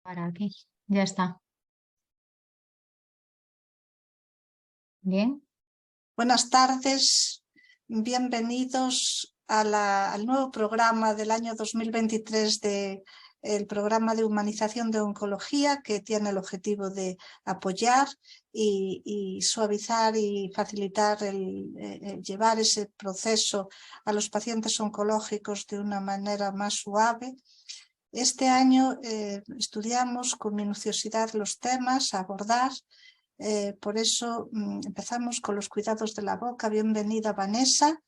Para aquí, ya está. Bien. Buenas tardes, bienvenidos al nuevo programa del año 2023 del programa de humanización de oncología, que tiene el objetivo de apoyar y suavizar y facilitar llevar ese proceso a los pacientes oncológicos de una manera más suave. Este año estudiamos con minuciosidad los temas a abordar. Por eso empezamos con los cuidados de la boca. Bienvenida, Vanessa,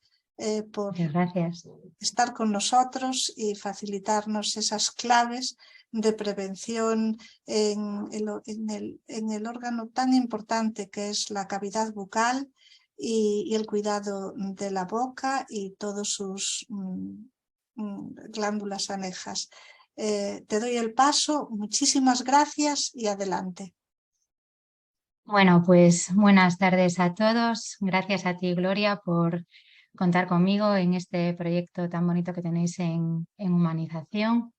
por Muchas gracias. estar con nosotros y facilitarnos esas claves de prevención en el órgano tan importante que es la cavidad bucal y el cuidado de la boca y todas sus glándulas anejas. Te doy el paso. Muchísimas gracias y adelante. Bueno, pues buenas tardes a todos. Gracias a ti, Gloria, por contar conmigo en este proyecto tan bonito que tenéis en humanización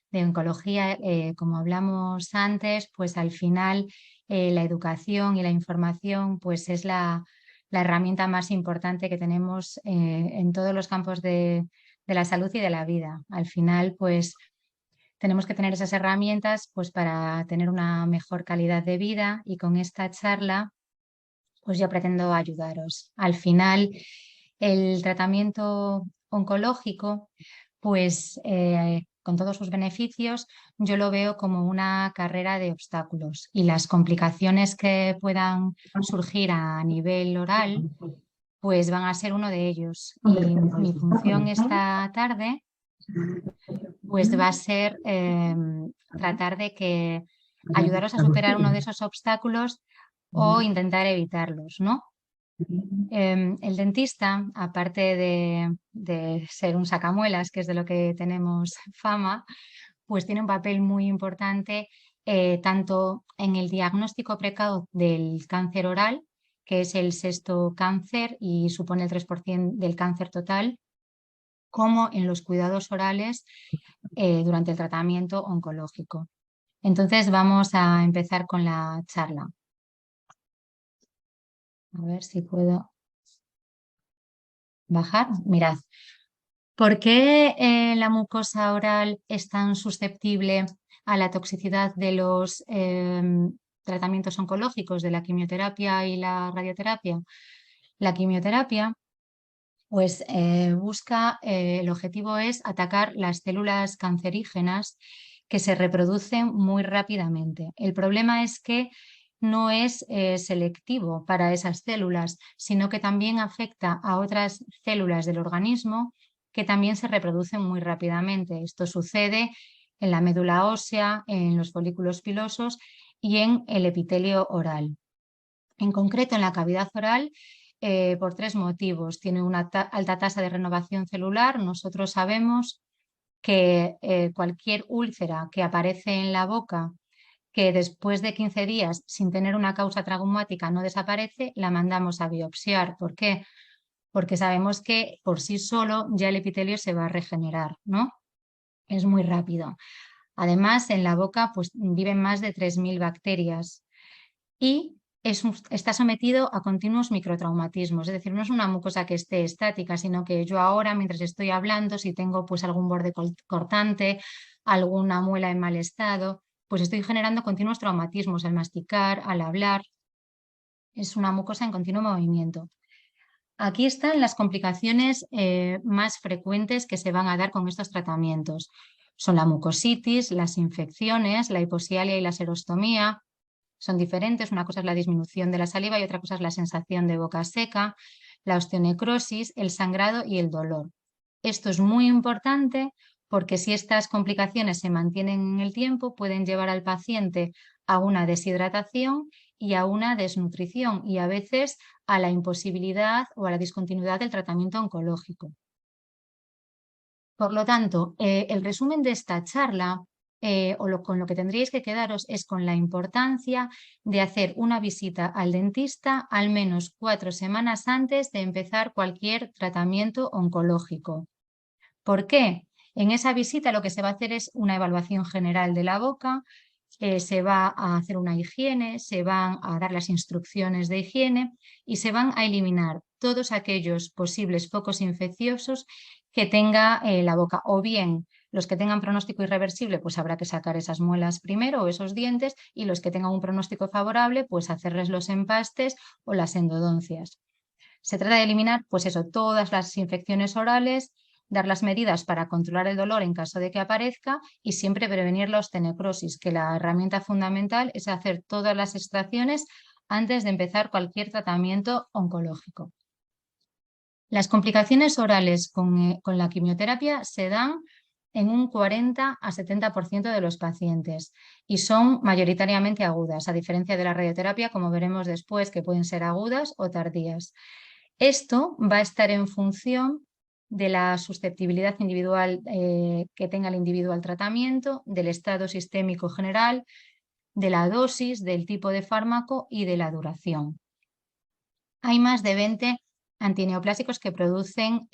de oncología. Como hablamos antes, pues al final la educación y la información pues es la herramienta más importante que tenemos en todos los campos de la salud y de la vida. Al final, pues tenemos que tener esas herramientas pues para tener una mejor calidad de vida, y con esta charla pues yo pretendo ayudaros. Al final, el tratamiento oncológico, pues con todos sus beneficios, yo lo veo como una carrera de obstáculos, y las complicaciones que puedan surgir a nivel oral pues van a ser uno de ellos. Y mi función esta tarde pues va a ser tratar de que ayudaros a superar uno de esos obstáculos o intentar evitarlos, ¿no? El dentista, aparte de ser un sacamuelas, que es de lo que tenemos fama, pues tiene un papel muy importante tanto en el diagnóstico precoz del cáncer oral, que es el sexto cáncer y supone el 3% del cáncer total, como en los cuidados orales durante el tratamiento oncológico. Entonces vamos a empezar con la charla. A ver si puedo bajar. Mirad, ¿por qué la mucosa oral es tan susceptible a la toxicidad de los tratamientos oncológicos, de la quimioterapia y la radioterapia? La quimioterapia pues busca, el objetivo es atacar las células cancerígenas que se reproducen muy rápidamente. El problema es que no es selectivo para esas células, sino que también afecta a otras células del organismo que también se reproducen muy rápidamente. Esto sucede en la médula ósea, en los folículos pilosos y en el epitelio oral. En concreto, en la cavidad oral, por tres motivos. Tiene una alta tasa de renovación celular. Nosotros sabemos que cualquier úlcera que aparece en la boca, que después de 15 días sin tener una causa traumática no desaparece, la mandamos a biopsiar. ¿Por qué? Porque sabemos que por sí solo ya el epitelio se va a regenerar, ¿no? Es muy rápido. Además, en la boca pues, viven más de 3.000 bacterias y está sometido a continuos microtraumatismos. Es decir, no es una mucosa que esté estática, sino que yo ahora, mientras estoy hablando, si tengo pues algún borde cortante, alguna muela en mal estado, pues estoy generando continuos traumatismos al masticar, al hablar. Es una mucosa en continuo movimiento. Aquí están las complicaciones más frecuentes que se van a dar con estos tratamientos. Son la mucositis, las infecciones, la hiposialia y la serostomía. Son diferentes. Una cosa es la disminución de la saliva y otra cosa es la sensación de boca seca, la osteonecrosis, el sangrado y el dolor. Esto es muy importante porque si estas complicaciones se mantienen en el tiempo, pueden llevar al paciente a una deshidratación y a una desnutrición, y a veces a la imposibilidad o a la discontinuidad del tratamiento oncológico. Por lo tanto, el resumen de esta charla con lo que tendríais que quedaros es con la importancia de hacer una visita al dentista al menos 4 semanas antes de empezar cualquier tratamiento oncológico. ¿Por qué? En esa visita lo que se va a hacer es una evaluación general de la boca, se va a hacer una higiene, se van a dar las instrucciones de higiene y se van a eliminar todos aquellos posibles focos infecciosos que tenga la boca, o bien los que tengan pronóstico irreversible, pues habrá que sacar esas muelas primero o esos dientes, y los que tengan un pronóstico favorable, pues hacerles los empastes o las endodoncias. Se trata de eliminar, pues eso, todas las infecciones orales, dar las medidas para controlar el dolor en caso de que aparezca y siempre prevenir la osteonecrosis, que la herramienta fundamental es hacer todas las extracciones antes de empezar cualquier tratamiento oncológico. Las complicaciones orales con la quimioterapia se dan en un 40 a 70% de los pacientes y son mayoritariamente agudas, a diferencia de la radioterapia, como veremos después, que pueden ser agudas o tardías. Esto va a estar en función de la susceptibilidad individual que tenga el individuo al tratamiento, del estado sistémico general, de la dosis, del tipo de fármaco y de la duración. Hay más de 20 antineoplásicos que producen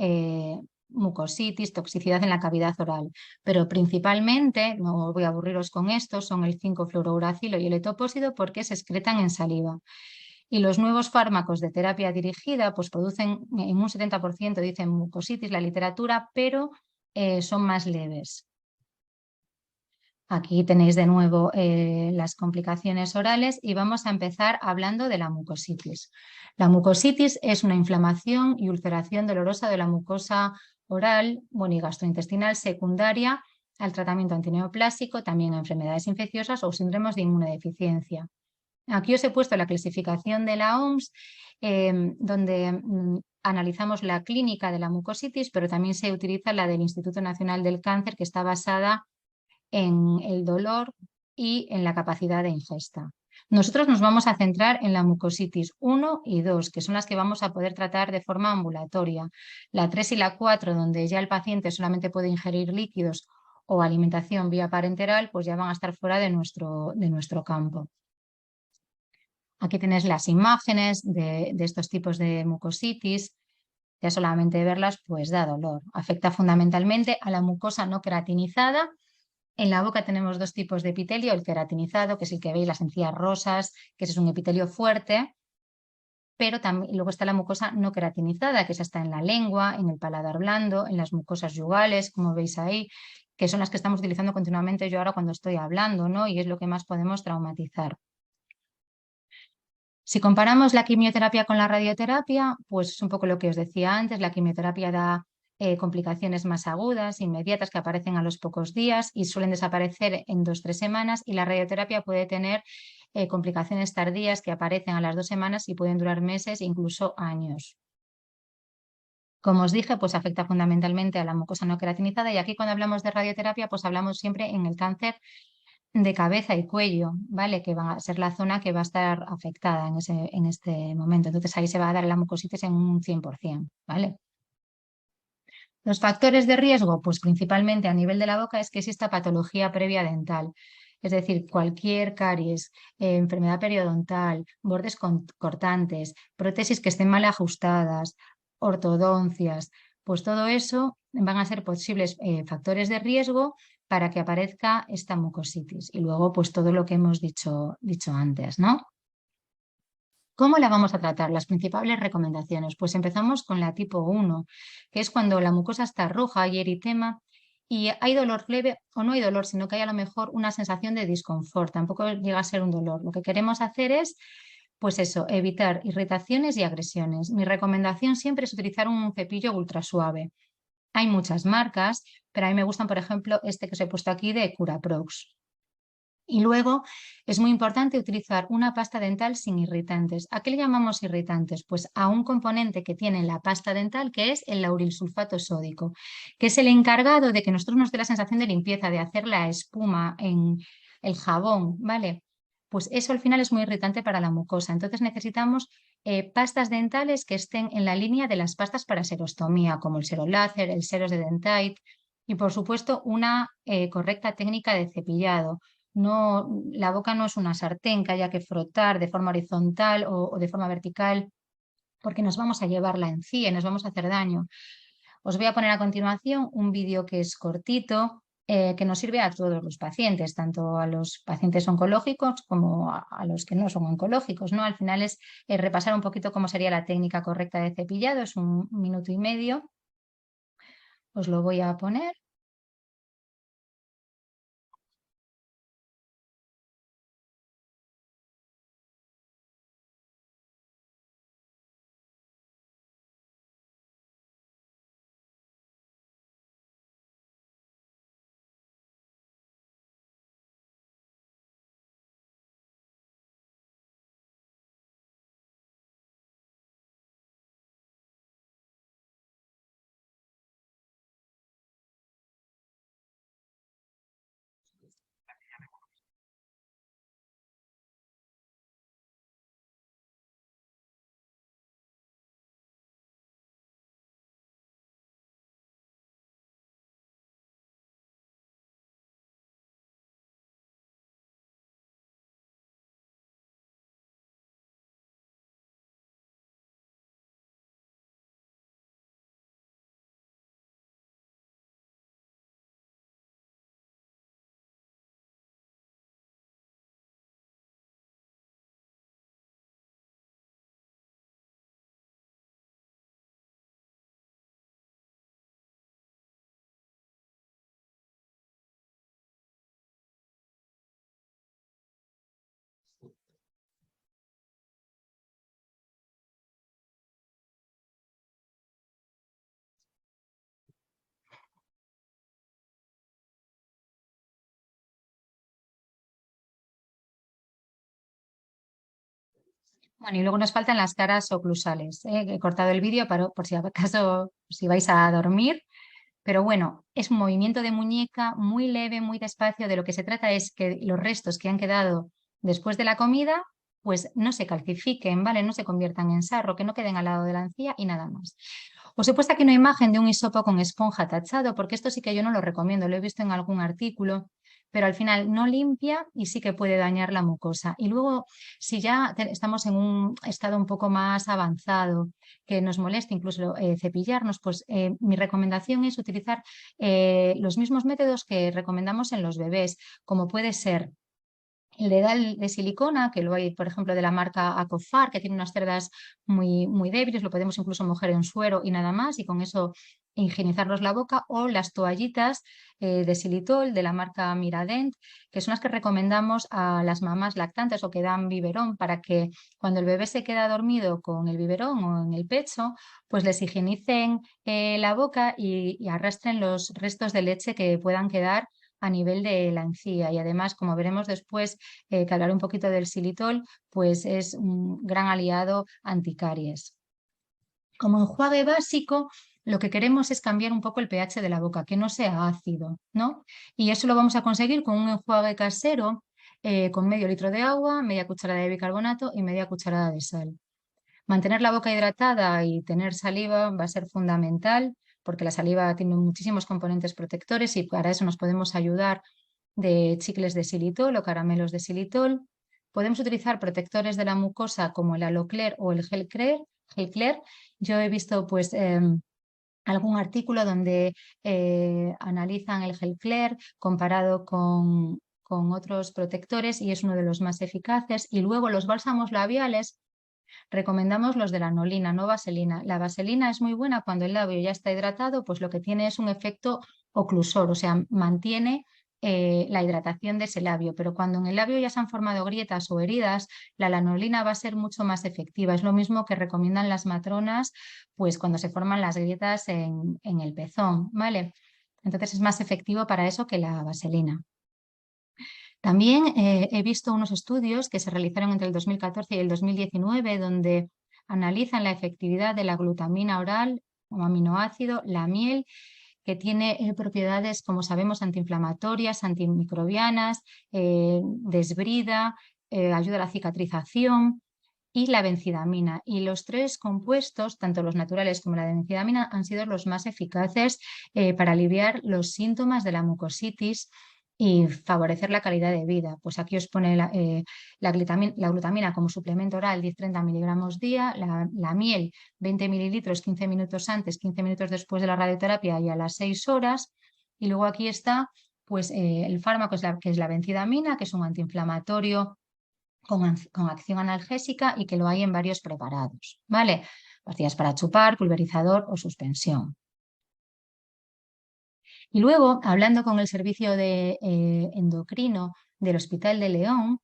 mucositis, toxicidad en la cavidad oral, pero principalmente, no voy a aburriros con esto, son el 5-fluorouracilo y el etopósido porque se excretan en saliva. Y los nuevos fármacos de terapia dirigida pues producen en un 70%, dicen mucositis la literatura, pero son más leves. Aquí tenéis de nuevo las complicaciones orales y vamos a empezar hablando de la mucositis. La mucositis es una inflamación y ulceración dolorosa de la mucosa oral, y gastrointestinal secundaria al tratamiento antineoplásico, también a enfermedades infecciosas o síndromes de inmunodeficiencia. Aquí os he puesto la clasificación de la OMS, donde analizamos la clínica de la mucositis, pero también se utiliza la del Instituto Nacional del Cáncer, que está basada en el dolor y en la capacidad de ingesta. Nosotros nos vamos a centrar en la mucositis 1 y 2, que son las que vamos a poder tratar de forma ambulatoria. La 3 y la 4, donde ya el paciente solamente puede ingerir líquidos o alimentación vía parenteral, pues ya van a estar fuera de nuestro campo. Aquí tenéis las imágenes de estos tipos de mucositis. Ya solamente verlas pues da dolor. Afecta fundamentalmente a la mucosa no queratinizada. En la boca tenemos dos tipos de epitelio, el queratinizado, que es el que veis, las encías rosas, que ese es un epitelio fuerte, pero también, luego está la mucosa no queratinizada, que esa está en la lengua, en el paladar blando, en las mucosas yugales, como veis ahí, que son las que estamos utilizando continuamente yo ahora cuando estoy hablando, ¿no? Y es lo que más podemos traumatizar. Si comparamos la quimioterapia con la radioterapia, pues es un poco lo que os decía antes, la quimioterapia da complicaciones más agudas, inmediatas, que aparecen a los pocos días y suelen desaparecer en 2-3 semanas, y la radioterapia puede tener complicaciones tardías que aparecen a las 2 semanas y pueden durar meses, incluso años. Como os dije, pues afecta fundamentalmente a la mucosa no queratinizada, y aquí cuando hablamos de radioterapia, pues hablamos siempre en el cáncer de cabeza y cuello, ¿vale? Que va a ser la zona que va a estar afectada en este momento. Entonces ahí se va a dar la mucositis en un 100%, ¿vale? Los factores de riesgo, pues principalmente a nivel de la boca, es que exista patología previa dental. Es decir, cualquier caries, enfermedad periodontal, bordes cortantes, prótesis que estén mal ajustadas, ortodoncias, pues todo eso van a ser posibles factores de riesgo para que aparezca esta mucositis. Y luego, pues todo lo que hemos dicho antes, ¿no? ¿Cómo la vamos a tratar? Las principales recomendaciones. Pues empezamos con la tipo 1, que es cuando la mucosa está roja, hay eritema y hay dolor leve, o no hay dolor, sino que hay a lo mejor una sensación de disconfort. Tampoco llega a ser un dolor. Lo que queremos hacer es, pues eso, evitar irritaciones y agresiones. Mi recomendación siempre es utilizar un cepillo ultra suave. Hay muchas marcas, pero a mí me gustan, por ejemplo, este que os he puesto aquí de Curaprox. Y luego es muy importante utilizar una pasta dental sin irritantes. ¿A qué le llamamos irritantes? Pues a un componente que tiene la pasta dental, que es el laurilsulfato sódico, que es el encargado de que nosotros nos dé la sensación de limpieza, de hacer la espuma en el jabón, ¿vale? Pues eso al final es muy irritante para la mucosa. Entonces necesitamos pastas dentales que estén en la línea de las pastas para serostomía, como el Seroláser, el Seros de Dentite, y por supuesto una correcta técnica de cepillado. No, la boca no es una sartén que haya que frotar de forma horizontal o de forma vertical, porque nos vamos a llevar la encía y nos vamos a hacer daño. Os voy a poner a continuación un vídeo que es cortito, que nos sirve a todos los pacientes, tanto a los pacientes oncológicos como a los que no son oncológicos, ¿no? Al final es repasar un poquito cómo sería la técnica correcta de cepillado, es 1 minuto y medio. Os lo voy a poner. Bueno, y luego nos faltan las caras oclusales. He cortado el vídeo por si acaso si vais a dormir. Pero bueno, es un movimiento de muñeca muy leve, muy despacio. De lo que se trata es que los restos que han quedado después de la comida, pues no se calcifiquen, ¿vale? No se conviertan en sarro, que no queden al lado de la encía y nada más. Os he puesto aquí una imagen de un hisopo con esponja tachado, porque esto sí que yo no lo recomiendo, lo he visto en algún artículo, pero al final no limpia y sí que puede dañar la mucosa. Y luego, si ya estamos en un estado un poco más avanzado, que nos moleste incluso cepillarnos, pues mi recomendación es utilizar los mismos métodos que recomendamos en los bebés, como puede ser el dedal de silicona, que lo hay, por ejemplo, de la marca Acofar, que tiene unas cerdas muy, muy débiles, lo podemos incluso mojar en suero y nada más, y con eso higienizarnos la boca, o las toallitas de xilitol de la marca Miradent, que son las que recomendamos a las mamás lactantes o que dan biberón, para que cuando el bebé se queda dormido con el biberón o en el pecho, pues les higienicen la boca y arrastren los restos de leche que puedan quedar a nivel de la encía. Y además, como veremos después, que hablaré un poquito del xilitol, pues es un gran aliado anticaries. Como enjuague básico, lo que queremos es cambiar un poco el pH de la boca, que no sea ácido, ¿no? Y eso lo vamos a conseguir con un enjuague casero, con medio litro de agua, media cucharada de bicarbonato y media cucharada de sal. Mantener la boca hidratada y tener saliva va a ser fundamental, porque la saliva tiene muchísimos componentes protectores y para eso nos podemos ayudar de chicles de xilitol o caramelos de xilitol. Podemos utilizar protectores de la mucosa como el Alocler o el Gelclair. Yo he visto pues algún artículo donde analizan el Gelclair comparado con otros protectores y es uno de los más eficaces. Y luego los bálsamos labiales. Recomendamos los de lanolina, no vaselina. La vaselina es muy buena cuando el labio ya está hidratado, pues lo que tiene es un efecto oclusor, o sea, mantiene la hidratación de ese labio, pero cuando en el labio ya se han formado grietas o heridas, la lanolina va a ser mucho más efectiva. Es lo mismo que recomiendan las matronas, pues cuando se forman las grietas en el pezón, ¿vale? Entonces es más efectivo para eso que la vaselina. También he visto unos estudios que se realizaron entre el 2014 y el 2019 donde analizan la efectividad de la glutamina oral como aminoácido, la miel, que tiene propiedades, como sabemos, antiinflamatorias, antimicrobianas, desbrida, ayuda a la cicatrización, y la benzidamina. Y los tres compuestos, tanto los naturales como la benzidamina, han sido los más eficaces para aliviar los síntomas de la mucositis y favorecer la calidad de vida. Pues aquí os pone la glutamina como suplemento oral, 10-30 miligramos día, la miel, 20 mililitros, 15 minutos antes, 15 minutos después de la radioterapia y a las 6 horas. Y luego aquí está pues el fármaco que es la benzidamina, que es un antiinflamatorio con acción analgésica y que lo hay en varios preparados, ¿vale? Pastillas para chupar, pulverizador o suspensión. Y luego, hablando con el servicio de endocrino del Hospital de León,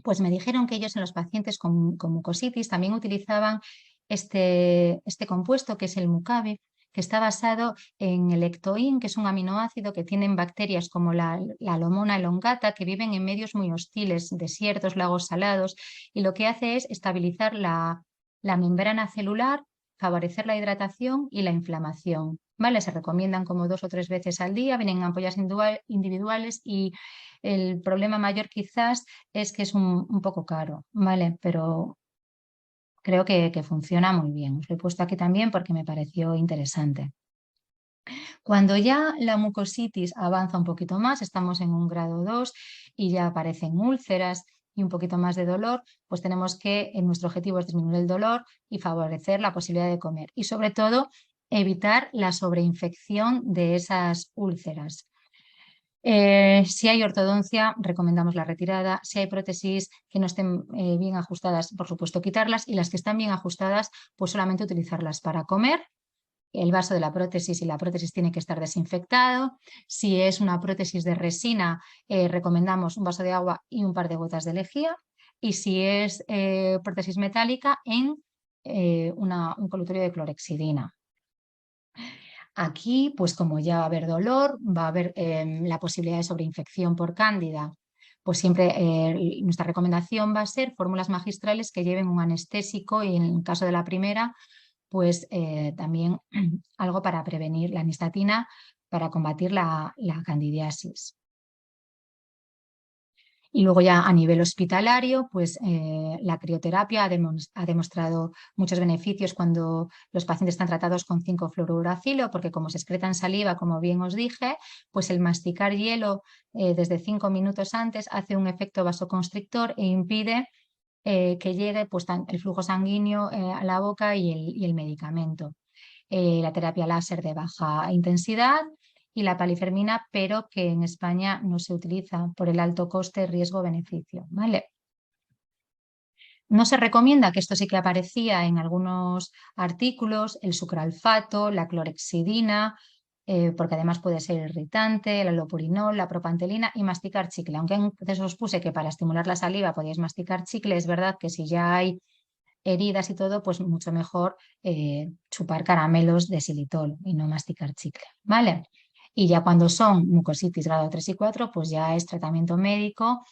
pues me dijeron que ellos en los pacientes con mucositis también utilizaban este compuesto que es el mucabe, que está basado en el ectoín, que es un aminoácido que tienen bacterias como la Lomona elongata, que viven en medios muy hostiles, desiertos, lagos salados, y lo que hace es estabilizar la membrana celular, favorecer la hidratación y la inflamación. ¿Vale? Se recomiendan como 2 o 3 veces al día, vienen en ampollas individuales y el problema mayor quizás es que es un poco caro, ¿vale? Pero creo que funciona muy bien. Os lo he puesto aquí también porque me pareció interesante. Cuando ya la mucositis avanza un poquito más, estamos en un grado 2 y ya aparecen úlceras y un poquito más de dolor, pues tenemos que, nuestro objetivo es disminuir el dolor y favorecer la posibilidad de comer. Y sobre todo, evitar la sobreinfección de esas úlceras. Si hay ortodoncia, recomendamos la retirada. Si hay prótesis que no estén bien ajustadas, por supuesto quitarlas, y las que están bien ajustadas, pues solamente utilizarlas para comer. El vaso de la prótesis y la prótesis tiene que estar desinfectado. Si es una prótesis de resina, recomendamos un vaso de agua y un par de gotas de lejía. Y si es prótesis metálica, en un colutorio de clorexidina. Aquí, pues como ya va a haber dolor, va a haber la posibilidad de sobreinfección por cándida, pues siempre nuestra recomendación va a ser fórmulas magistrales que lleven un anestésico y en el caso de la primera, pues también algo para prevenir la nistatina para combatir la candidiasis. Y luego ya a nivel hospitalario, pues la crioterapia ha demostrado muchos beneficios cuando los pacientes están tratados con 5-fluorouracilo, porque como se excreta en saliva, como bien os dije, pues el masticar hielo desde 5 minutos antes hace un efecto vasoconstrictor e impide que llegue pues, el flujo sanguíneo a la boca y el medicamento. La terapia láser de baja intensidad y la palifermina, pero que en España no se utiliza por el alto coste riesgo-beneficio, ¿vale? No se recomienda, que esto sí que aparecía en algunos artículos, el sucralfato, la clorexidina, porque además puede ser irritante, el alopurinol, la propantelina y masticar chicle. Aunque antes os puse que para estimular la saliva podéis masticar chicle, es verdad que si ya hay heridas y todo, pues mucho mejor chupar caramelos de xilitol y no masticar chicle, ¿vale? Y ya cuando son mucositis grado 3 y 4, pues ya es tratamiento médico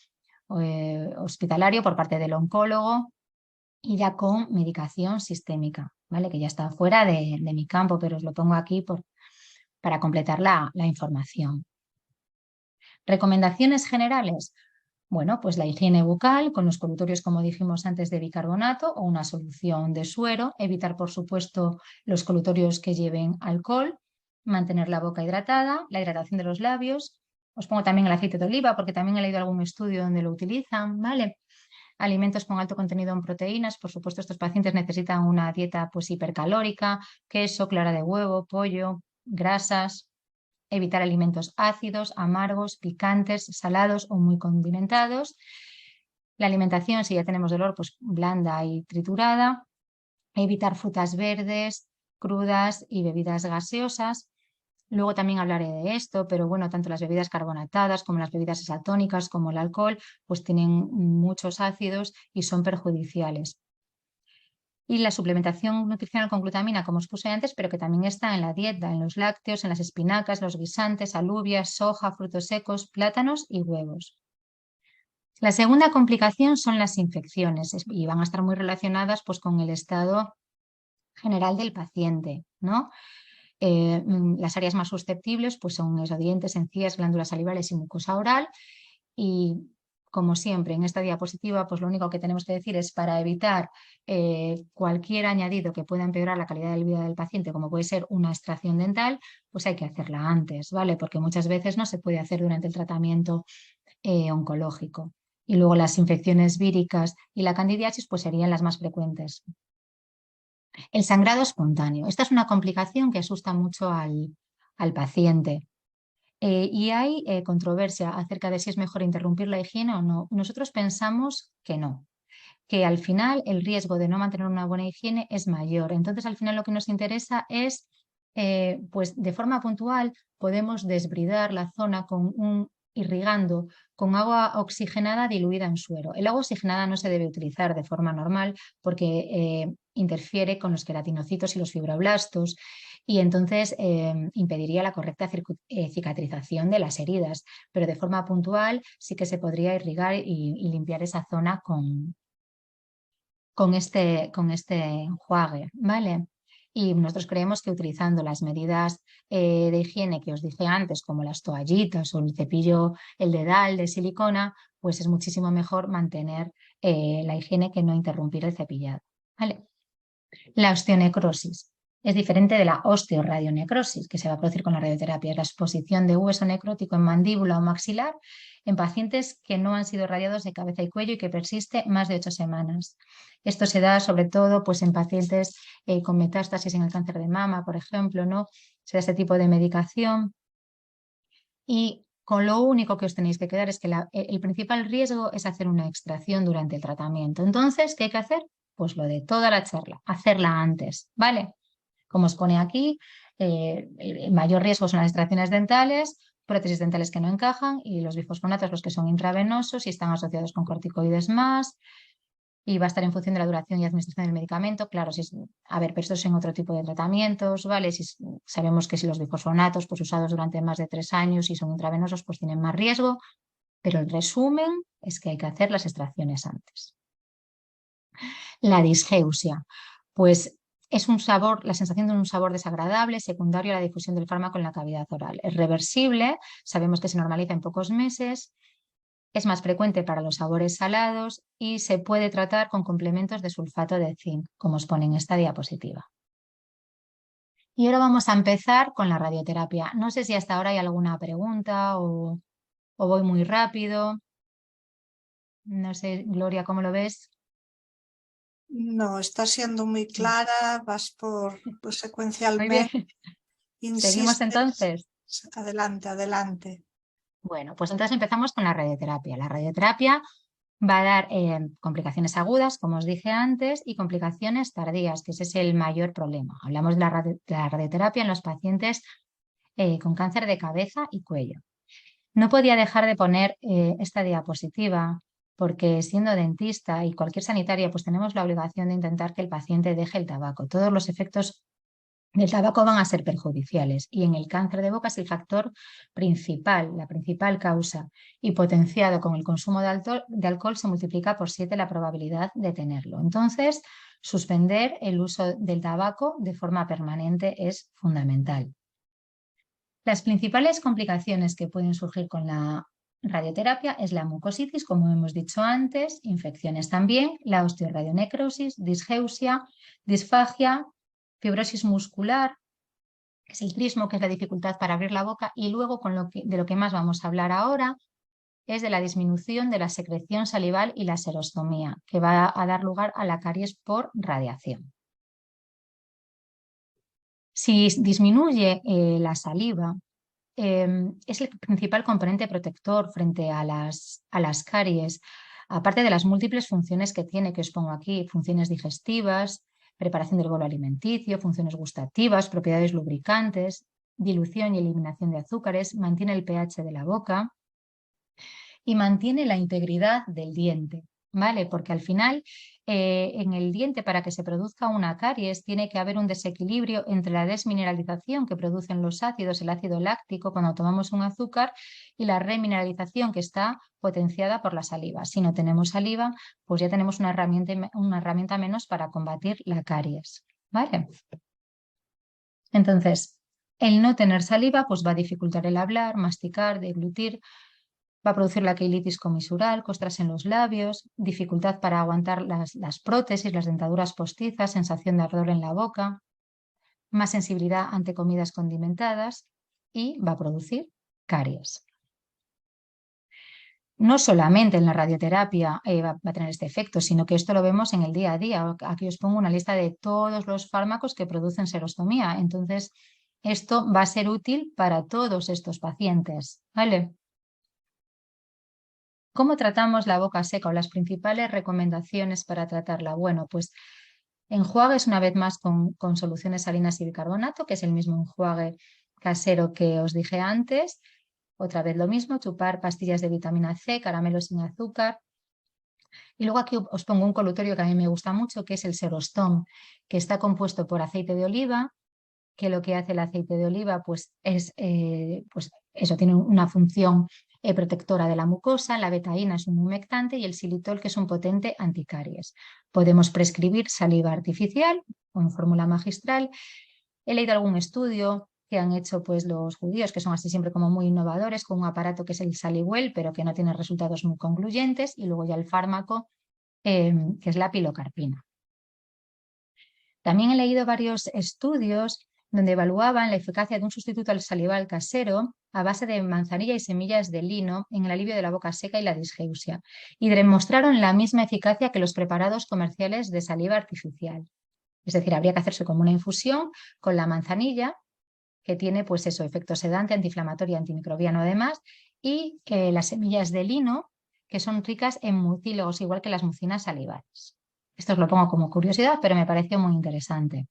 hospitalario por parte del oncólogo y ya con medicación sistémica, ¿vale? Que ya está fuera de mi campo, pero os lo pongo aquí para completar la información. Recomendaciones generales. Bueno, pues la higiene bucal con los colutorios, como dijimos antes, de bicarbonato o una solución de suero. Evitar, por supuesto, los colutorios que lleven alcohol. Mantener la boca hidratada, la hidratación de los labios. Os pongo también el aceite de oliva porque también he leído algún estudio donde lo utilizan, ¿vale? Alimentos con alto contenido en proteínas. Por supuesto, estos pacientes necesitan una dieta pues hipercalórica, queso, clara de huevo, pollo, grasas. Evitar alimentos ácidos, amargos, picantes, salados o muy condimentados. La alimentación, si ya tenemos dolor, pues blanda y triturada. Evitar frutas verdes, crudas y bebidas gaseosas. Luego también hablaré de esto, pero bueno, tanto las bebidas carbonatadas como las bebidas isotónicas como el alcohol, pues tienen muchos ácidos y son perjudiciales. Y la suplementación nutricional con glutamina, como os puse antes, pero que también está en la dieta, en los lácteos, en las espinacas, los guisantes, alubias, soja, frutos secos, plátanos y huevos. La segunda complicación son las infecciones y van a estar muy relacionadas pues, con el estado general del paciente, ¿no? Las áreas más susceptibles pues, son dientes, encías, glándulas salivales y mucosa oral. Y como siempre en esta diapositiva, pues lo único que tenemos que decir es para evitar cualquier añadido que pueda empeorar la calidad de vida del paciente, como puede ser una extracción dental, pues hay que hacerla antes, ¿vale? Porque muchas veces no se puede hacer durante el tratamiento oncológico. Y luego las infecciones víricas y la candidiasis pues serían las más frecuentes. El sangrado espontáneo. Esta es una complicación que asusta mucho al paciente. Y hay controversia acerca de si es mejor interrumpir la higiene o no. Nosotros pensamos que no, que al final el riesgo de no mantener una buena higiene es mayor. Entonces, al final lo que nos interesa es, pues de forma puntual, podemos desbridar la zona irrigando con agua oxigenada diluida en suero. El agua oxigenada no se debe utilizar de forma normal porque interfiere con los queratinocitos y los fibroblastos y entonces impediría la correcta cicatrización de las heridas, pero de forma puntual sí que se podría irrigar y limpiar esa zona con este enjuague, ¿vale? Y nosotros creemos que utilizando las medidas de higiene que os dije antes, como las toallitas o el cepillo, el dedal de silicona, pues es muchísimo mejor mantener la higiene que no interrumpir el cepillado, ¿vale? La osteonecrosis es diferente de la osteoradionecrosis que se va a producir con la radioterapia. Es la exposición de hueso necrótico en mandíbula o maxilar en pacientes que no han sido radiados de cabeza y cuello y que persiste más de 8 semanas. Esto se da sobre todo pues, en pacientes con metástasis en el cáncer de mama, por ejemplo, ¿no? Se da este tipo de medicación y con lo único que os tenéis que quedar es que el principal riesgo es hacer una extracción durante el tratamiento. Entonces, ¿qué hay que hacer? Pues lo de toda la charla, hacerla antes, ¿vale? Como os pone aquí, el mayor riesgo son las extracciones dentales, prótesis dentales que no encajan y los bifosfonatos, los que son intravenosos y están asociados con corticoides más. Y va a estar en función de la duración y administración del medicamento. Claro, a ver, pero estos son otro tipo de tratamientos, ¿vale? Sabemos que si los bifosfonatos, pues usados durante más de 3 años y son intravenosos, pues tienen más riesgo, pero el resumen es que hay que hacer las extracciones antes. La disgeusia, pues es un sabor, la sensación de un sabor desagradable secundario a la difusión del fármaco en la cavidad oral. Es reversible, sabemos que se normaliza en pocos meses, es más frecuente para los sabores salados y se puede tratar con complementos de sulfato de zinc, como os pone en esta diapositiva. Y ahora vamos a empezar con la radioterapia. No sé si hasta ahora hay alguna pregunta o voy muy rápido. No sé, Gloria, ¿cómo lo ves? No, está siendo muy clara, vas por Muy bien. secuencialmente, ¿Seguimos insistes. entonces? Adelante, adelante. Bueno, pues entonces empezamos con la radioterapia. La radioterapia va a dar complicaciones agudas, como os dije antes, y complicaciones tardías, que ese es el mayor problema. Hablamos de la radioterapia en los pacientes con cáncer de cabeza y cuello. No podía dejar de poner esta diapositiva porque siendo dentista y cualquier sanitaria, pues tenemos la obligación de intentar que el paciente deje el tabaco. Todos los efectos del tabaco van a ser perjudiciales y en el cáncer de boca es el factor principal, la principal causa y potenciado con el consumo de alcohol se multiplica por 7 la probabilidad de tenerlo. Entonces, suspender el uso del tabaco de forma permanente es fundamental. Las principales complicaciones que pueden surgir con la radioterapia es la mucositis, como hemos dicho antes, infecciones también, la osteoradionecrosis, disgeusia, disfagia, fibrosis muscular, que es el trismo, que es la dificultad para abrir la boca, y luego de lo que más vamos a hablar ahora es de la disminución de la secreción salival y la serostomía, que va a dar lugar a la caries por radiación. Si disminuye la saliva, es el principal componente protector frente a las caries, aparte de las múltiples funciones que tiene, que os pongo aquí, funciones digestivas, preparación del bolo alimenticio, funciones gustativas, propiedades lubricantes, dilución y eliminación de azúcares, mantiene el pH de la boca y mantiene la integridad del diente, ¿vale? Porque al final en el diente para que se produzca una caries tiene que haber un desequilibrio entre la desmineralización que producen los ácidos, el ácido láctico cuando tomamos un azúcar y la remineralización que está potenciada por la saliva. Si no tenemos saliva, pues ya tenemos una herramienta menos para combatir la caries, ¿vale? Entonces, el no tener saliva pues va a dificultar el hablar, masticar, deglutir. Va a producir la queilitis comisural, costras en los labios, dificultad para aguantar las prótesis, las dentaduras postizas, sensación de ardor en la boca, más sensibilidad ante comidas condimentadas y va a producir caries. No solamente en la radioterapia va a tener este efecto, sino que esto lo vemos en el día a día. Aquí os pongo una lista de todos los fármacos que producen serostomía. Entonces, Esto va a ser útil para todos estos pacientes, ¿vale? ¿Cómo tratamos la boca seca o las principales recomendaciones para tratarla? Bueno, pues enjuagues una vez más con soluciones salinas y bicarbonato, que es el mismo enjuague casero que os dije antes. Otra vez lo mismo, chupar pastillas de vitamina C, caramelos sin azúcar. Y luego aquí os pongo un colutorio que a mí me gusta mucho, que es el Serostom, que está compuesto por aceite de oliva, que lo que hace el aceite de oliva pues es, pues eso, tiene una función protectora de la mucosa, la betaína es un humectante y el xilitol, que es un potente anticaries. Podemos prescribir saliva artificial o en fórmula magistral. He leído algún estudio que han hecho pues los judíos, que son así siempre como muy innovadores, con un aparato que es el Saliwell, pero que no tiene resultados muy concluyentes, y luego ya el fármaco, que es la pilocarpina. También he leído varios estudios donde evaluaban la eficacia de un sustituto al salival casero a base de manzanilla y semillas de lino en el alivio de la boca seca y la disgeusia, y demostraron la misma eficacia que los preparados comerciales de saliva artificial. Es decir, habría que hacerse como una infusión con la manzanilla, que tiene pues eso, efecto sedante, antiinflamatorio y antimicrobiano además, y las semillas de lino, que son ricas en mucílagos, igual que las mucinas salivales. Esto os lo pongo como curiosidad, pero me pareció muy interesante.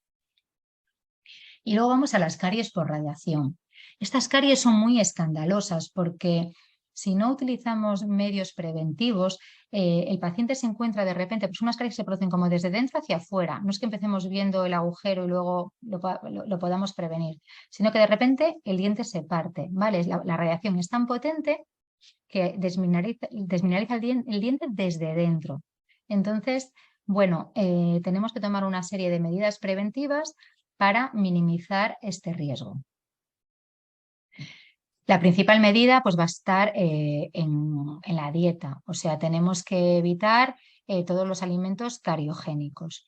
Y luego vamos a las caries por radiación. Estas caries son muy escandalosas porque si no utilizamos medios preventivos, el paciente se encuentra de repente, pues unas caries se producen como desde dentro hacia afuera. No es que empecemos viendo el agujero y luego lo podamos prevenir, sino que de repente el diente se parte, ¿vale? La radiación es tan potente que desmineraliza el diente desde dentro. Entonces, bueno, tenemos que tomar una serie de medidas preventivas para minimizar este riesgo. La principal medida pues, va a estar en la dieta, o sea, tenemos que evitar todos los alimentos cariogénicos.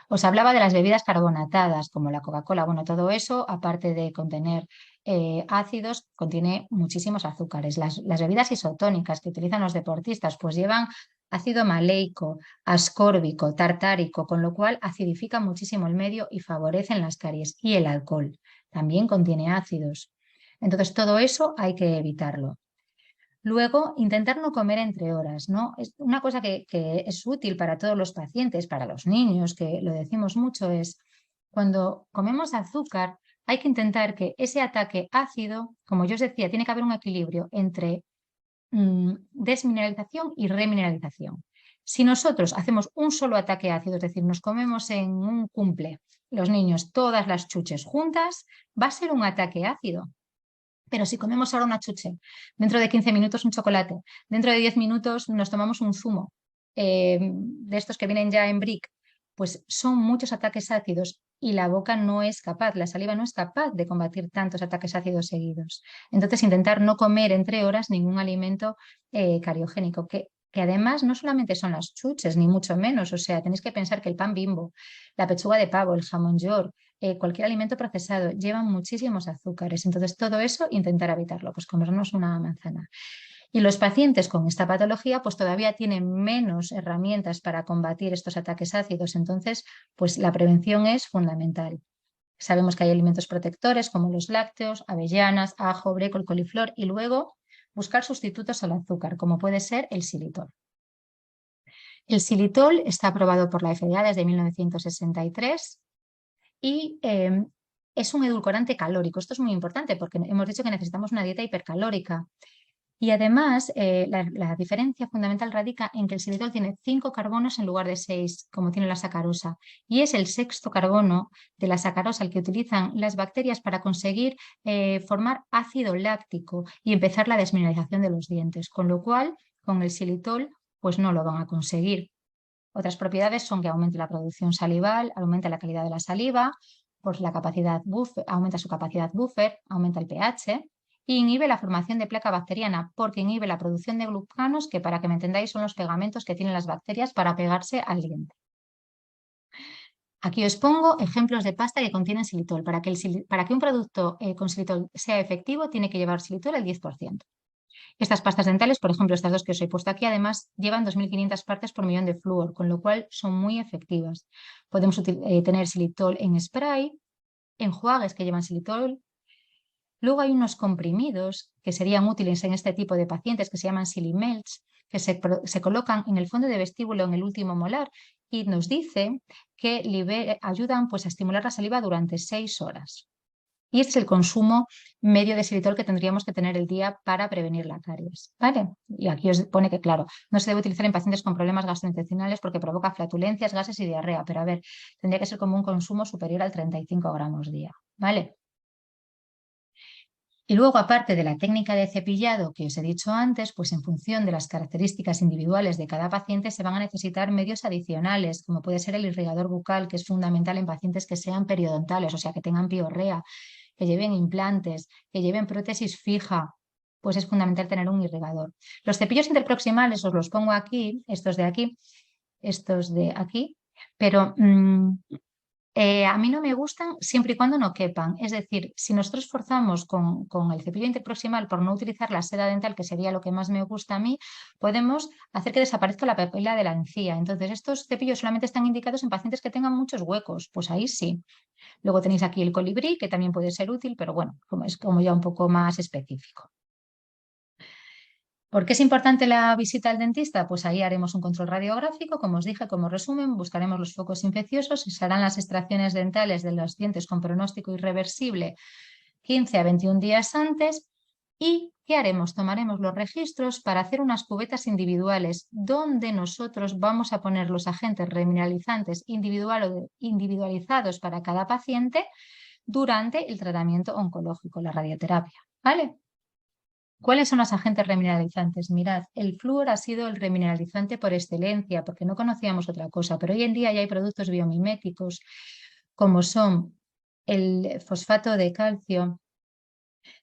Os hablaba de las bebidas carbonatadas, como la Coca-Cola. Bueno, todo eso, aparte de contener ácidos, contiene muchísimos azúcares. Las bebidas isotónicas que utilizan los deportistas, pues llevan ácido maleico, ascórbico, tartárico, con lo cual acidifican muchísimo el medio y favorecen las caries. Y el alcohol también contiene ácidos. Entonces, todo eso hay que evitarlo. Luego, intentar no comer entre horas, ¿no? Es una cosa que es útil para todos los pacientes, para los niños, que lo decimos mucho, es cuando comemos azúcar, hay que intentar que ese ataque ácido, como yo os decía, tiene que haber un equilibrio entre desmineralización y remineralización. Si nosotros hacemos un solo ataque ácido, es decir, nos comemos en un cumple, los niños, todas las chuches juntas, va a ser un ataque ácido. Pero si comemos ahora una chuche, dentro de 15 minutos un chocolate, dentro de 10 minutos nos tomamos un zumo de estos que vienen ya en brick, pues son muchos ataques ácidos y la boca no es capaz, la saliva no es capaz de combatir tantos ataques ácidos seguidos. Entonces, intentar no comer entre horas ningún alimento cariogénico, que además no solamente son las chuches, ni mucho menos, o sea, tenéis que pensar que el pan Bimbo, la pechuga de pavo, el jamón york, cualquier alimento procesado llevan muchísimos azúcares. Entonces, todo eso intentar evitarlo, pues comernos una manzana. Y los pacientes con esta patología pues todavía tienen menos herramientas para combatir estos ataques ácidos. Entonces, pues la prevención es fundamental. Sabemos que hay alimentos protectores como los lácteos, avellanas, ajo, brécol, coliflor y luego buscar sustitutos al azúcar, como puede ser el xilitol. El xilitol está aprobado por la FDA desde 1963 y es un edulcorante calórico. Esto es muy importante porque hemos dicho que necesitamos una dieta hipercalórica. Y además, la diferencia fundamental radica en que el xilitol tiene 5 carbonos en lugar de 6, como tiene la sacarosa. Y es el sexto carbono de la sacarosa el que utilizan las bacterias para conseguir formar ácido láctico y empezar la desmineralización de los dientes. Con lo cual, con el xilitol, pues no lo van a conseguir. Otras propiedades son que aumenta la producción salival, aumenta la calidad de la saliva, pues la capacidad buffer, aumenta su capacidad buffer, aumenta el pH e inhibe la formación de placa bacteriana porque inhibe la producción de glucanos, que para que me entendáis son los pegamentos que tienen las bacterias para pegarse al diente. Aquí os pongo ejemplos de pasta que contienen xilitol. Para que un producto con xilitol sea efectivo tiene que llevar xilitol el 10%. Estas pastas dentales, por ejemplo, estas dos que os he puesto aquí, además llevan 2.500 partes por millón de flúor, con lo cual son muy efectivas. Podemos tener xilitol en spray enjuagues que llevan xilitol. Luego hay unos comprimidos que serían útiles en este tipo de pacientes que se llaman Silimelch, que se colocan en el fondo de vestíbulo, en el último molar, y nos dice que ayudan pues, a estimular la saliva durante 6 horas. Y este es el consumo medio de xilitol que tendríamos que tener el día para prevenir la caries, ¿vale? Y aquí os pone que, claro, no se debe utilizar en pacientes con problemas gastrointestinales porque provoca flatulencias, gases y diarrea, pero a ver, tendría que ser como un consumo superior al 35 gramos día, ¿vale? Y luego, aparte de la técnica de cepillado que os he dicho antes, pues en función de las características individuales de cada paciente se van a necesitar medios adicionales, como puede ser el irrigador bucal, que es fundamental en pacientes que sean periodontales, o sea, que tengan piorrea, que lleven implantes, que lleven prótesis fija, pues es fundamental tener un irrigador. Los cepillos interproximales os los pongo aquí, estos de aquí, pero a mí no me gustan siempre y cuando no quepan. Es decir, si nosotros forzamos con el cepillo interproximal por no utilizar la seda dental, que sería lo que más me gusta a mí, podemos hacer que desaparezca la papila de la encía. Entonces, estos cepillos solamente están indicados en pacientes que tengan muchos huecos. Pues ahí sí. Luego tenéis aquí el colibrí, que también puede ser útil, pero bueno, es como ya un poco más específico. ¿Por qué es importante la visita al dentista? Pues ahí haremos un control radiográfico, como os dije, como resumen, buscaremos los focos infecciosos y se harán las extracciones dentales de los dientes con pronóstico irreversible 15 a 21 días antes. ¿Y qué haremos? Tomaremos los registros para hacer unas cubetas individuales donde nosotros vamos a poner los agentes remineralizantes individualizados para cada paciente durante el tratamiento oncológico, la radioterapia. ¿Vale? ¿Cuáles son los agentes remineralizantes? Mirad, el flúor ha sido el remineralizante por excelencia, porque no conocíamos otra cosa, pero hoy en día ya hay productos biomiméticos como son el fosfato de calcio,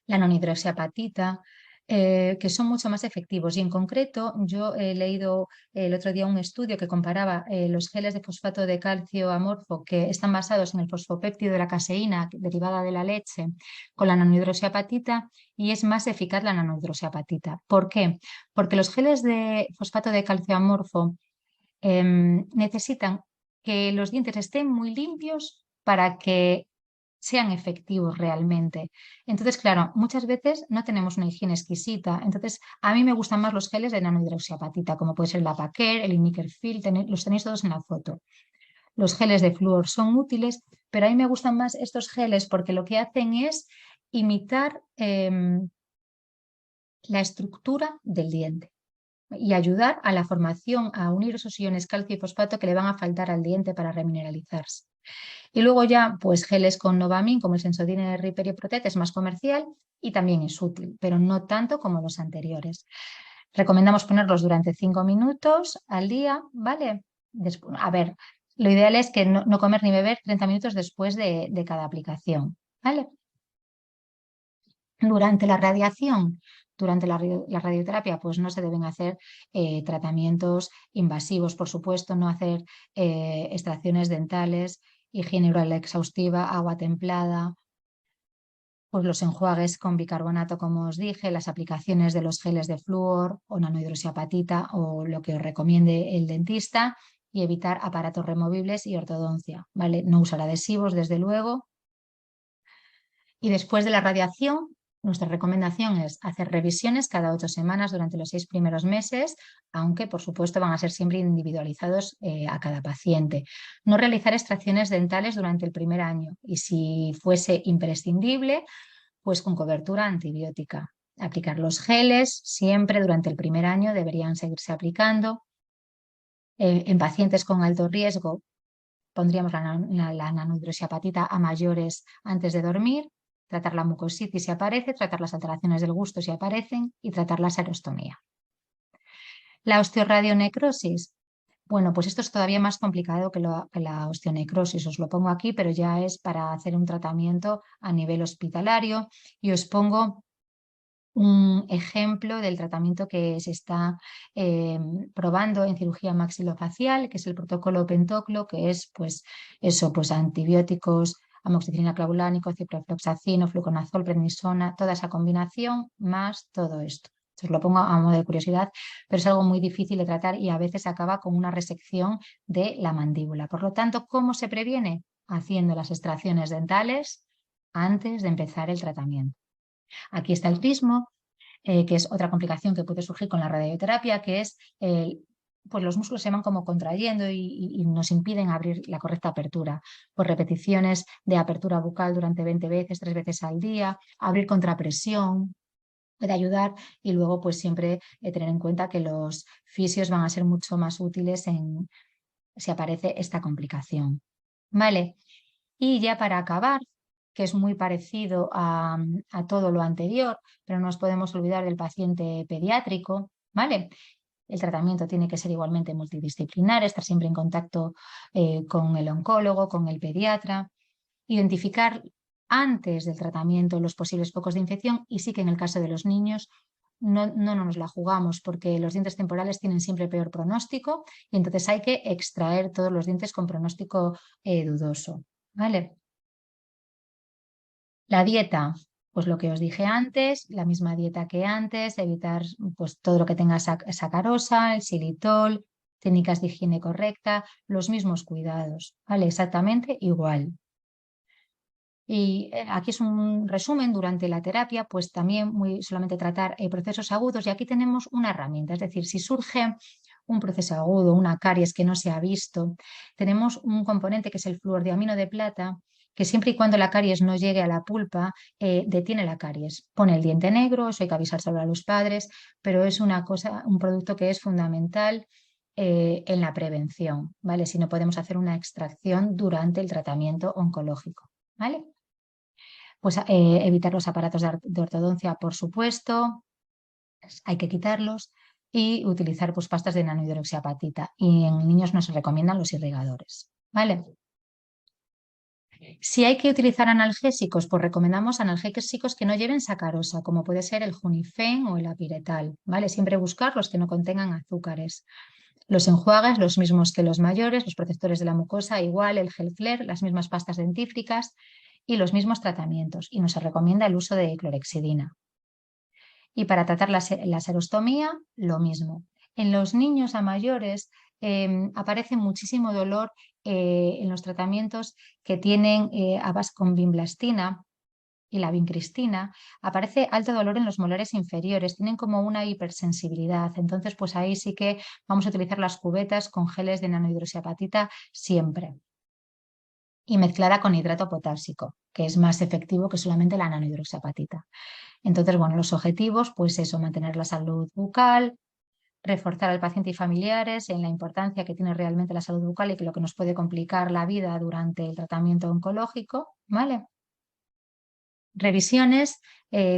la nonhidroxiapatita, que son mucho más efectivos. Y en concreto, yo he leído el otro día un estudio que comparaba los geles de fosfato de calcio amorfo que están basados en el fosfopéptido de la caseína derivada de la leche con la nonhidroxiapatita y es más eficaz la nonhidroxiapatita. ¿Por qué? Porque los geles de fosfato de calcio amorfo necesitan que los dientes estén muy limpios para que sean efectivos realmente. Entonces, claro, muchas veces no tenemos una higiene exquisita. Entonces, a mí me gustan más los geles de nanohidroxiapatita, como puede ser el Apacare, el Nickerfield, los tenéis todos en la foto. Los geles de flúor son útiles, pero a mí me gustan más estos geles porque lo que hacen es imitar la estructura del diente y ayudar a la formación, a unir esos iones calcio y fosfato que le van a faltar al diente para remineralizarse. Y luego ya, pues geles con Novamin, como el Sensodyne Repair Protect, es más comercial y también es útil, pero no tanto como los anteriores. Recomendamos ponerlos durante 5 minutos al día, ¿vale? A ver, lo ideal es que no comer ni beber 30 minutos después de cada aplicación, ¿vale? Durante la radiación, durante la radioterapia, pues no se deben hacer tratamientos invasivos, por supuesto, no hacer extracciones dentales, higiene oral exhaustiva, agua templada, pues los enjuagues con bicarbonato, como os dije, las aplicaciones de los geles de flúor o nanohidroxiapatita o lo que os recomiende el dentista y evitar aparatos removibles y ortodoncia, ¿vale? No usar adhesivos, desde luego. Y después de la radiación, nuestra recomendación es hacer revisiones cada 8 semanas durante los 6 primeros meses, aunque por supuesto van a ser siempre individualizados a cada paciente. No realizar extracciones dentales durante el primer año y si fuese imprescindible, pues con cobertura antibiótica. Aplicar los geles siempre durante el primer año deberían seguirse aplicando. En pacientes con alto riesgo pondríamos la nanohidroxiapatita a mayores antes de dormir, tratar la mucositis si aparece, tratar las alteraciones del gusto si aparecen y tratar la serostomía. La osteoradionecrosis. Bueno, pues esto es todavía más complicado que la osteonecrosis. Os lo pongo aquí, pero ya es para hacer un tratamiento a nivel hospitalario y os pongo un ejemplo del tratamiento que se está probando en cirugía maxilofacial, que es el protocolo Pentoclo, que es pues eso, pues antibióticos, amoxicilina clavulánico, ciprofloxacino, fluconazol, prednisona, toda esa combinación más todo esto. Os lo pongo a modo de curiosidad, pero es algo muy difícil de tratar y a veces acaba con una resección de la mandíbula. Por lo tanto, ¿cómo se previene? haciendo las extracciones dentales antes de empezar el tratamiento. Aquí está el trismo, que es otra complicación que puede surgir con la radioterapia, que es pues los músculos se van como contrayendo y nos impiden abrir la correcta apertura. Por repeticiones de apertura bucal durante 20 veces, 3 veces al día, abrir contrapresión puede ayudar, y luego pues siempre tener en cuenta que los fisios van a ser mucho más útiles si aparece esta complicación. ¿Vale? Y ya para acabar, que es muy parecido a todo lo anterior, pero no nos podemos olvidar del paciente pediátrico, ¿vale? El tratamiento tiene que ser igualmente multidisciplinar, estar siempre en contacto con el oncólogo, con el pediatra, identificar antes del tratamiento los posibles focos de infección, y sí que en el caso de los niños no nos la jugamos, porque los dientes temporales tienen siempre peor pronóstico y entonces hay que extraer todos los dientes con pronóstico dudoso, ¿vale? La dieta, pues lo que os dije antes, la misma dieta que antes, evitar pues todo lo que tenga sacarosa, el xilitol, técnicas de higiene correcta, los mismos cuidados, ¿vale? Exactamente igual. Y aquí es un resumen durante la terapia, pues también solamente tratar procesos agudos, y aquí tenemos una herramienta, es decir, si surge un proceso agudo, una caries que no se ha visto, tenemos un componente que es el fluordiamino de plata, que siempre y cuando la caries no llegue a la pulpa, detiene la caries. Pone el diente negro, eso hay que avisar solo a los padres, pero es una cosa, un producto que es fundamental en la prevención, ¿vale? Si no podemos hacer una extracción durante el tratamiento oncológico, ¿vale? Pues evitar los aparatos de ortodoncia, por supuesto, hay que quitarlos, y utilizar pues, pastas de nanohidroxiapatita. Y en niños no se recomiendan los irrigadores, ¿vale? Si hay que utilizar analgésicos, pues recomendamos analgésicos que no lleven sacarosa, como puede ser el Junifen o el Apiretal, ¿vale? Siempre buscar los que no contengan azúcares. Los enjuagues, los mismos que los mayores, los protectores de la mucosa, igual, el gel Flair, las mismas pastas dentífricas y los mismos tratamientos. Y no se recomienda el uso de clorexidina. Y para tratar la serostomía, lo mismo. En los niños a mayores aparece muchísimo dolor en los tratamientos que tienen a base con vinblastina y la vincristina. Aparece alto dolor en los molares inferiores, tienen como una hipersensibilidad. Entonces, pues ahí sí que vamos a utilizar las cubetas con geles de nanohidroxiapatita siempre, y mezclada con hidrato potásico, que es más efectivo que solamente la nanohidroxiapatita. Entonces, bueno, los objetivos, pues eso, mantener la salud bucal, reforzar al paciente y familiares en la importancia que tiene realmente la salud bucal y que lo que nos puede complicar la vida durante el tratamiento oncológico, ¿vale? Revisiones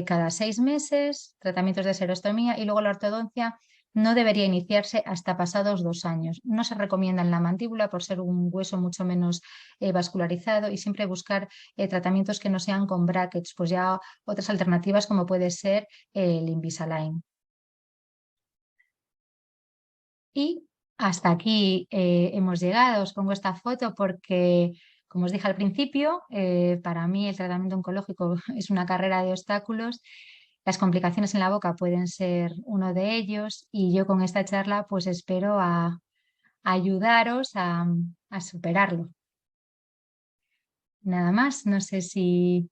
cada 6 meses, tratamientos de serostomía, y luego la ortodoncia no debería iniciarse hasta pasados 2 años. No se recomienda en la mandíbula por ser un hueso mucho menos vascularizado, y siempre buscar tratamientos que no sean con brackets, pues ya otras alternativas como puede ser el Invisalign. Y hasta aquí hemos llegado. Os pongo esta foto porque, como os dije al principio, para mí el tratamiento oncológico es una carrera de obstáculos. Las complicaciones en la boca pueden ser uno de ellos, y yo con esta charla pues espero ayudaros a superarlo. Nada más, no sé si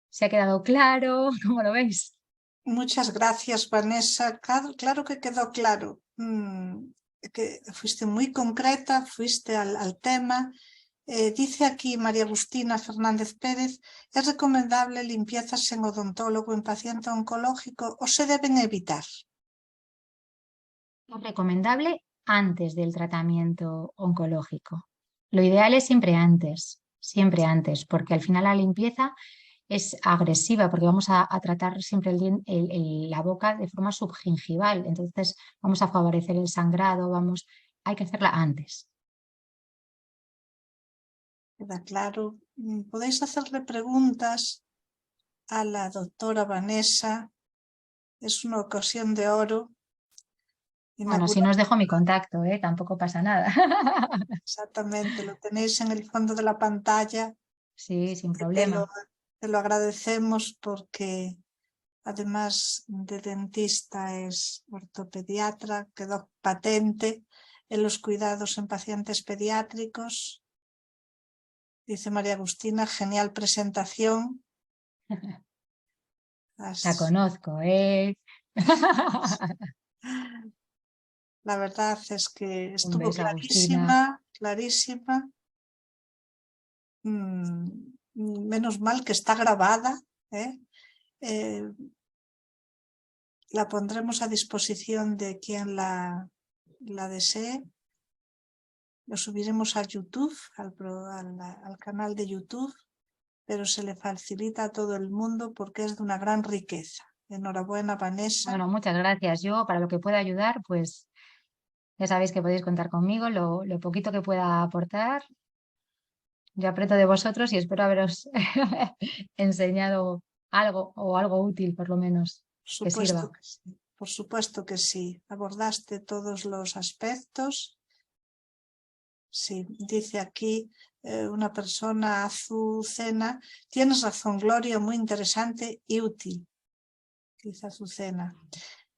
se ha quedado claro, ¿cómo lo veis? Muchas gracias, Vanessa. Claro que quedó claro. Que fuiste muy concreta, fuiste al tema. Dice aquí María Agustina Fernández Pérez: ¿es recomendable limpiezas en odontólogo en paciente oncológico o se deben evitar? Es recomendable antes del tratamiento oncológico. Lo ideal es siempre antes, porque al final la limpieza es agresiva, porque vamos a tratar siempre la boca de forma subgingival, entonces vamos a favorecer el sangrado, hay que hacerla antes. Queda claro. Podéis hacerle preguntas a la doctora Vanessa. Es una ocasión de oro. Bueno, si no os dejo mi contacto, tampoco pasa nada. Exactamente, lo tenéis en el fondo de la pantalla. Sí, sin Y te problema. lo agradecemos porque además de dentista es ortopediatra, quedó patente en los cuidados en pacientes pediátricos. Dice María Agustina, genial presentación. La conozco, ¿eh? La verdad es que Un estuvo beso, Agustina. clarísima, clarísima. Menos mal que está grabada, ¿eh? La pondremos a disposición de quien la desee. Lo subiremos a YouTube, al canal de YouTube, pero se le facilita a todo el mundo porque es de una gran riqueza. Enhorabuena, Vanessa. Bueno, muchas gracias. Yo, para lo que pueda ayudar, pues ya sabéis que podéis contar conmigo. Lo poquito que pueda aportar, yo aprendo de vosotros y espero haberos enseñado algo o algo útil, por lo menos, que Supuesto sirva. que sí. Por supuesto que sí. Abordaste todos los aspectos. Sí, dice aquí una persona, Azucena. Tienes razón, Gloria, muy interesante y útil, dice Azucena.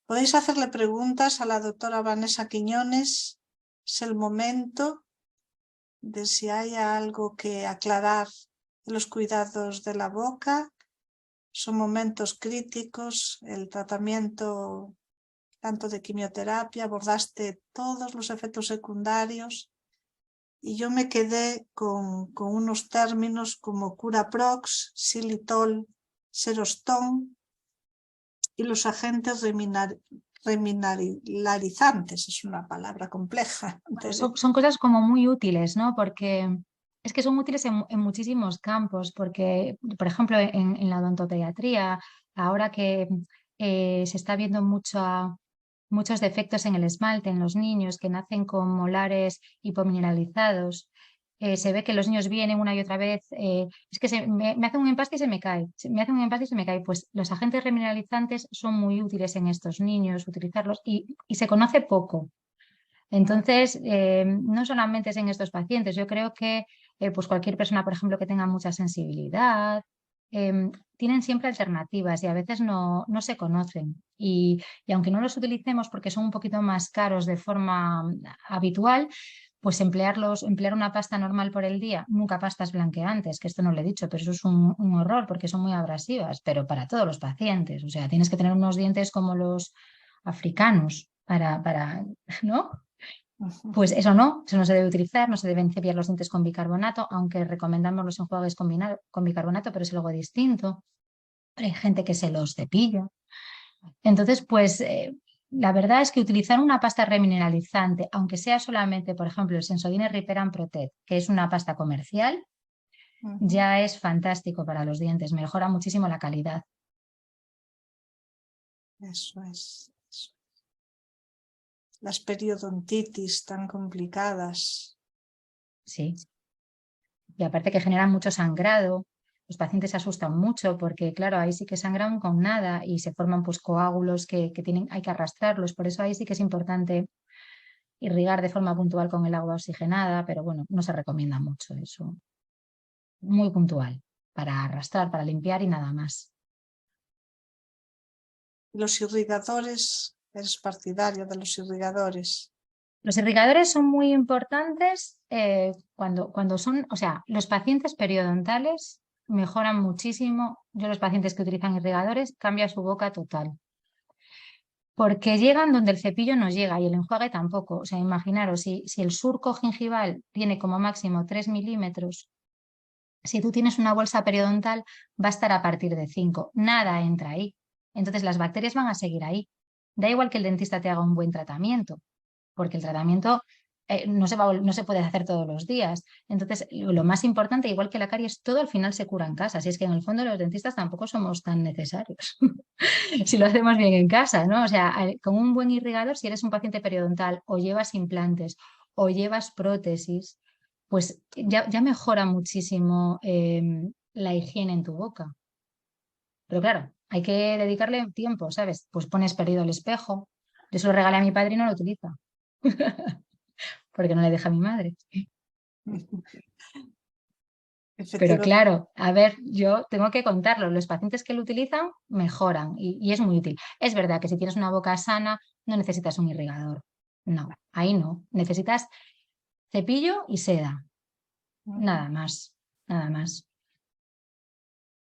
Podéis hacerle preguntas a la doctora Vanessa Quiñones. Es el momento de si hay algo que aclarar de los cuidados de la boca. Son momentos críticos, el tratamiento tanto de quimioterapia, abordaste todos los efectos secundarios y yo me quedé con unos términos como curaprox, xilitol, serostón y los agentes remineralizantes. Es una palabra compleja. Bueno, son cosas como muy útiles, ¿no? Porque es que son útiles en muchísimos campos, porque, por ejemplo, en la odontopediatría, ahora que se está viendo muchos defectos en el esmalte en los niños que nacen con molares hipomineralizados, se ve que los niños vienen una y otra vez, es que me hace un empaste y se me cae, me hace un empaste y se me cae. Pues los agentes remineralizantes son muy útiles en estos niños, utilizarlos, y se conoce poco. Entonces, no solamente es en estos pacientes, yo creo que pues cualquier persona, por ejemplo, que tenga mucha sensibilidad, tienen siempre alternativas y a veces no se conocen. Y aunque no los utilicemos porque son un poquito más caros de forma habitual, pues emplear una pasta normal por el día, nunca pastas blanqueantes, que esto no lo he dicho, pero eso es un horror porque son muy abrasivas, pero para todos los pacientes. O sea, tienes que tener unos dientes como los africanos ¿no? Pues eso no se debe utilizar, no se deben cepillar los dientes con bicarbonato, aunque recomendamos los enjuagues con bicarbonato, pero es algo distinto. Hay gente que se los cepilla. Entonces, pues la verdad es que utilizar una pasta remineralizante, aunque sea solamente, por ejemplo, el Sensodyne Repair and Protect, que es una pasta comercial, ya es fantástico para los dientes, mejora muchísimo la calidad. Eso es. Las periodontitis tan complicadas. Sí. Y aparte que generan mucho sangrado, los pacientes se asustan mucho porque, claro, ahí sí que sangran con nada y se forman pues coágulos que hay que arrastrarlos. Por eso ahí sí que es importante irrigar de forma puntual con el agua oxigenada, pero bueno, no se recomienda mucho eso. Muy puntual, para arrastrar, para limpiar y nada más. Los irrigadores, eres partidario de los irrigadores. Los irrigadores son muy importantes cuando son, o sea, los pacientes periodontales mejoran muchísimo. Yo los pacientes que utilizan irrigadores cambia su boca total. Porque llegan donde el cepillo no llega y el enjuague tampoco. O sea, imaginaros, si el surco gingival tiene como máximo 3 milímetros, si tú tienes una bolsa periodontal, va a estar a partir de 5. Nada entra ahí. Entonces las bacterias van a seguir ahí. Da igual que el dentista te haga un buen tratamiento, porque el tratamiento no se puede hacer todos los días. Entonces, lo más importante, igual que la caries, todo al final se cura en casa. Si es que en el fondo los dentistas tampoco somos tan necesarios. Si lo hacemos bien en casa, ¿no? O sea, con un buen irrigador, si eres un paciente periodontal o llevas implantes o llevas prótesis, pues ya mejora muchísimo la higiene en tu boca. Pero claro, hay que dedicarle tiempo, ¿sabes? Pues pones perdido el espejo. Yo se lo regalé a mi padre y no lo utiliza. Porque no le deja a mi madre. Pero Efectivamente. claro, a ver, yo tengo que contarlo. Los pacientes que lo utilizan mejoran y es muy útil. Es verdad que si tienes una boca sana, no necesitas un irrigador. No, ahí no. Necesitas cepillo y seda. Nada más. nada más.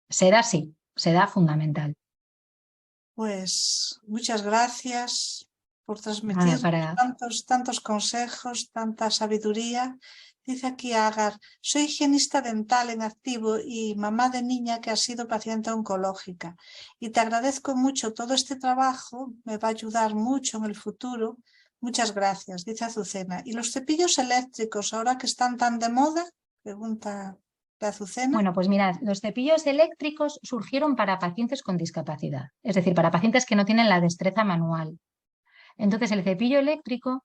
Seda sí, seda fundamental. Pues muchas gracias por Nada, transmitirnos tantos consejos, tanta sabiduría. Dice aquí Agar, soy higienista dental en activo y mamá de niña que ha sido paciente oncológica. Y te agradezco mucho todo este trabajo, me va a ayudar mucho en el futuro. Muchas gracias, dice Azucena. ¿Y los cepillos eléctricos ahora que están tan de moda? Pregunta de Azucena. Bueno, pues mirad, los cepillos eléctricos surgieron para pacientes con discapacidad, es decir, para pacientes que no tienen la destreza manual. Entonces, el cepillo eléctrico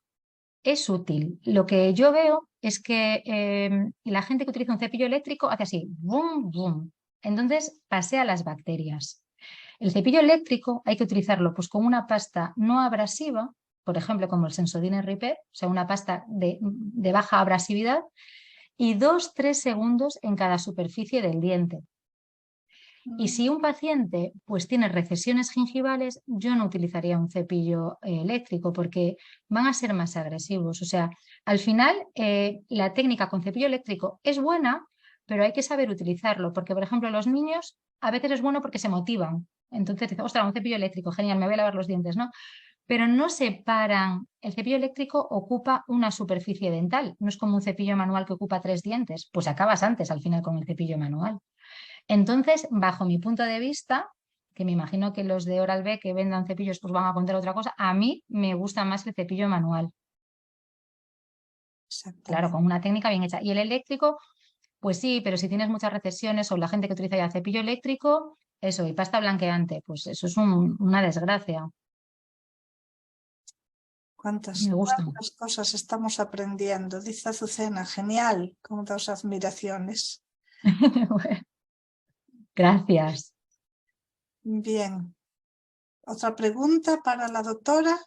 es útil. Lo que yo veo es que la gente que utiliza un cepillo eléctrico hace así, boom, boom. Entonces pasea las bacterias. El cepillo eléctrico hay que utilizarlo pues, con una pasta no abrasiva, por ejemplo, como el Sensodyne Repair, o sea, una pasta de baja abrasividad, y 2-3 segundos en cada superficie del diente. Y si un paciente pues tiene recesiones gingivales, yo no utilizaría un cepillo eléctrico porque van a ser más agresivos. O sea, al final la técnica con cepillo eléctrico es buena, pero hay que saber utilizarlo porque, por ejemplo, los niños a veces es bueno porque se motivan. Entonces dicen, ostras, un cepillo eléctrico, genial, me voy a lavar los dientes, ¿no? Pero no se paran. El cepillo eléctrico ocupa una superficie dental, no es como un cepillo manual que ocupa 3 dientes, pues acabas antes al final con el cepillo manual. Entonces, bajo mi punto de vista, que me imagino que los de Oral-B que vendan cepillos pues van a contar otra cosa, a mí me gusta más el cepillo manual. Claro, con una técnica bien hecha. Y el eléctrico, pues sí, pero si tienes muchas recesiones o la gente que utiliza ya cepillo eléctrico, eso, y pasta blanqueante, pues eso es una desgracia. ¿Cuántas, Me gusta. cuántas cosas estamos aprendiendo? Dice Azucena, genial, con dos admiraciones. Gracias. Bien. ¿Otra pregunta para la doctora?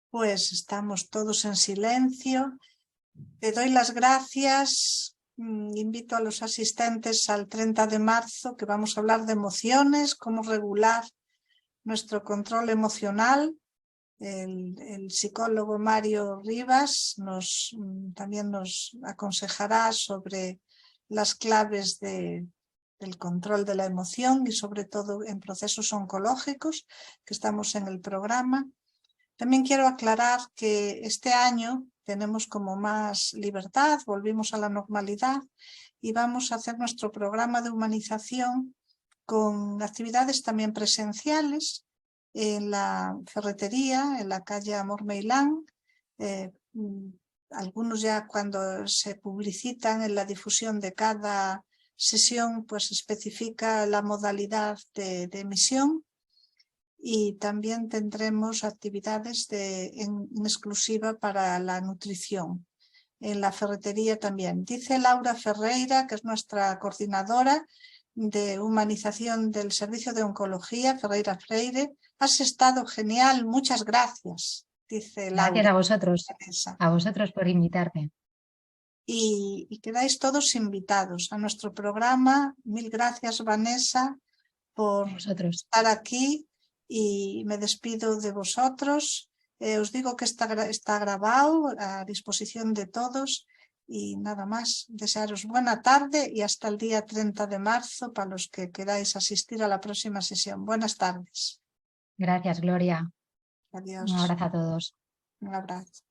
Pues estamos todos en silencio. Te doy las gracias. Invito a los asistentes al 30 de marzo, que vamos a hablar de emociones, cómo regular nuestro control emocional. El psicólogo Mario Rivas también nos aconsejará sobre las claves del control de la emoción y sobre todo en procesos oncológicos, que estamos en el programa. También quiero aclarar que este año tenemos como más libertad, volvimos a la normalidad y vamos a hacer nuestro programa de humanización con actividades también presenciales en la ferretería, en la calle Amor Meilán. Algunos ya cuando se publicitan en la difusión de cada sesión, pues especifica la modalidad de emisión. Y también tendremos actividades en exclusiva para la nutrición. En la ferretería también. Dice Laura Ferreira, que es nuestra coordinadora de humanización del servicio de oncología, Ferreira Freire. Has estado genial, muchas gracias, dice Laura. Gracias a vosotros por invitarme. Y quedáis todos invitados a nuestro programa. Mil gracias, Vanessa, por estar aquí. Y me despido de vosotros. Os digo que está grabado a disposición de todos y nada más. Desearos buena tarde y hasta el día 30 de marzo para los que queráis asistir a la próxima sesión. Buenas tardes. Gracias, Gloria. Adiós. Un abrazo a todos. Un abrazo.